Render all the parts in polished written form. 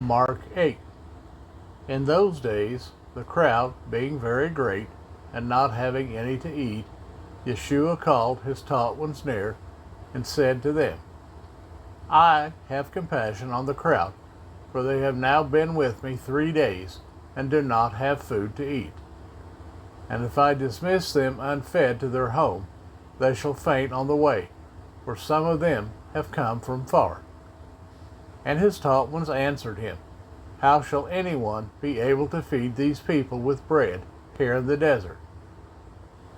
Mark 8. In those days, the crowd being very great, and not having any to eat, Yeshua called his taught ones near, and said to them, I have compassion on the crowd, for they have now been with me 3 days, and do not have food to eat. And if I dismiss them unfed to their home, they shall faint on the way, for some of them have come from far. And his taught ones answered him, How shall anyone be able to feed these people with bread here in the desert?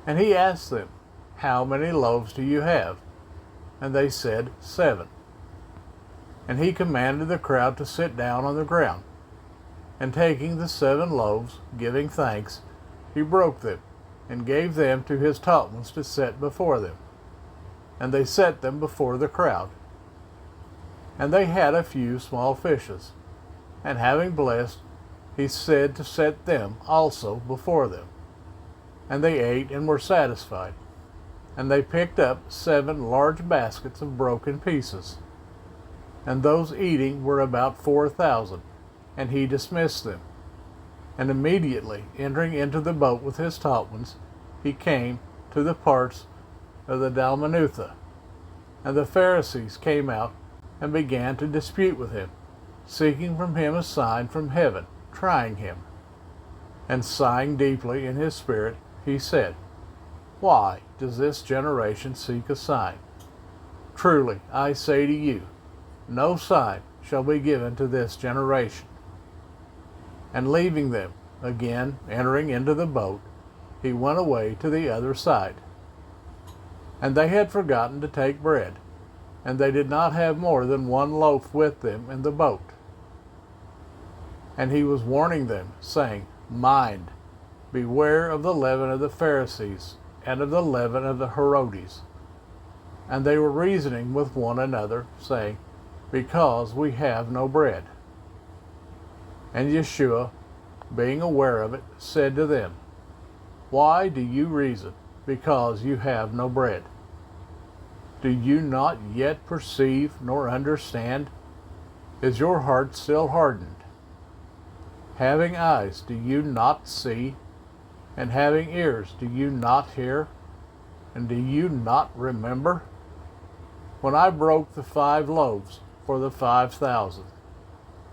And he asked them, How many loaves do you have? And they said, 7. And he commanded the crowd to sit down on the ground. And taking the 7 loaves, giving thanks, he broke them, and gave them to his taught ones to set before them. And they set them before the crowd. And they had a few small fishes. And having blessed, he said to set them also before them. And they ate and were satisfied. And they picked up 7 large baskets of broken pieces. And those eating were about 4,000. And he dismissed them. And immediately entering into the boat with his taught ones, he came to the parts of the Dalmanutha. And the Pharisees came out and began to dispute with him, seeking from him a sign from heaven, trying him. And sighing deeply in his spirit, he said, Why does this generation seek a sign? Truly, I say to you, no sign shall be given to this generation. And leaving them, again entering into the boat, he went away to the other side. And they had forgotten to take bread, and they did not have more than 1 loaf with them in the boat. And he was warning them, saying, Mind, beware of the leaven of the Pharisees, and of the leaven of the Herodians. And they were reasoning with one another, saying, Because we have no bread. And Yeshua, being aware of it, said to them, Why do you reason, because you have no bread? Do you not yet perceive nor understand? Is your heart still hardened? Having eyes, do you not see? And having ears, do you not hear? And do you not remember? When I broke the 5 loaves for the 5,000,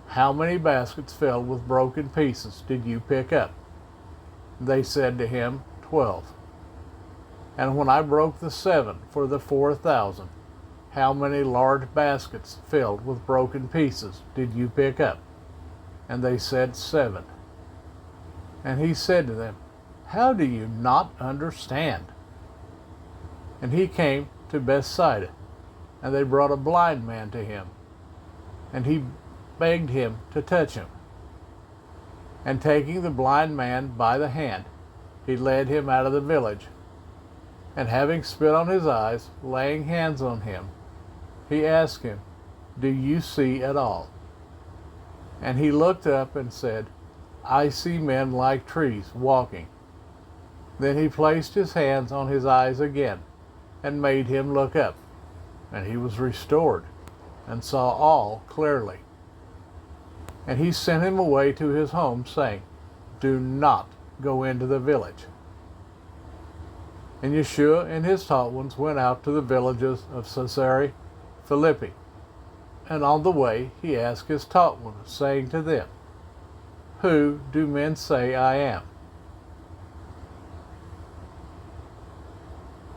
how many baskets filled with broken pieces did you pick up? They said to him, 12. And when I broke the 7 for the 4,000, how many large baskets filled with broken pieces did you pick up? And they said, 7. And he said to them, How do you not understand? And he came to Bethsaida, and they brought a blind man to him. And he begged him to touch him. And taking the blind man by the hand, he led him out of the village. And having spit on his eyes, laying hands on him, he asked him, Do you see at all? And he looked up and said, I see men like trees walking. Then he placed his hands on his eyes again, and made him look up. And he was restored, and saw all clearly. And he sent him away to his home, saying, Do not go into the village. And Yeshua and his taught ones went out to the villages of Caesarea Philippi. And on the way he asked his taught ones, saying to them, Who do men say I am?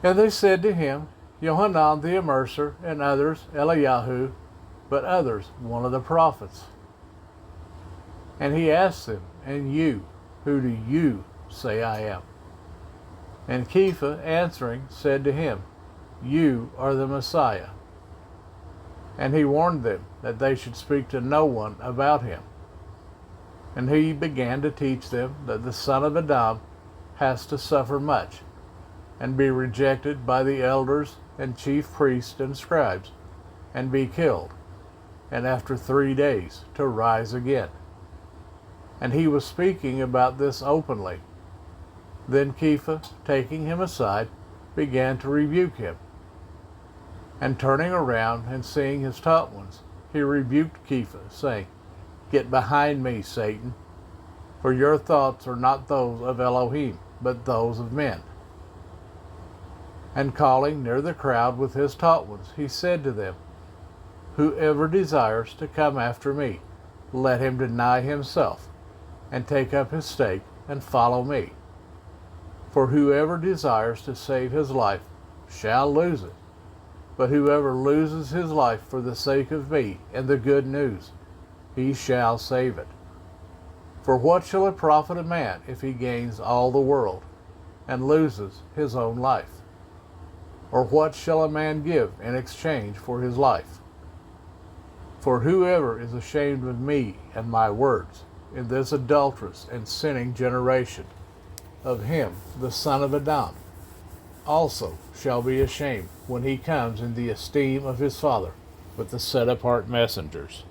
And they said to him, Yohanan the Immerser, and others Eliyahu, but others one of the prophets. And he asked them, And you, who do you say I am? And Kepha, answering, said to him, You are the Messiah. And he warned them that they should speak to no one about him. And he began to teach them that the Son of Adam has to suffer much, and be rejected by the elders and chief priests and scribes, and be killed, and after 3 days to rise again. And he was speaking about this openly. Then Kepha, taking him aside, began to rebuke him. And turning around and seeing his taught ones, he rebuked Kepha, saying, Get behind me, Satan, for your thoughts are not those of Elohim, but those of men. And calling near the crowd with his taught ones, he said to them, Whoever desires to come after me, let him deny himself, and take up his stake, and follow me. For whoever desires to save his life shall lose it, but whoever loses his life for the sake of me and the good news, he shall save it. For what shall it profit a man if he gains all the world, and loses his own life? Or what shall a man give in exchange for his life? For whoever is ashamed of me and my words in this adulterous and sinning generation, of him the son of Adam also shall be ashamed when he comes in the esteem of his Father with the set apart messengers.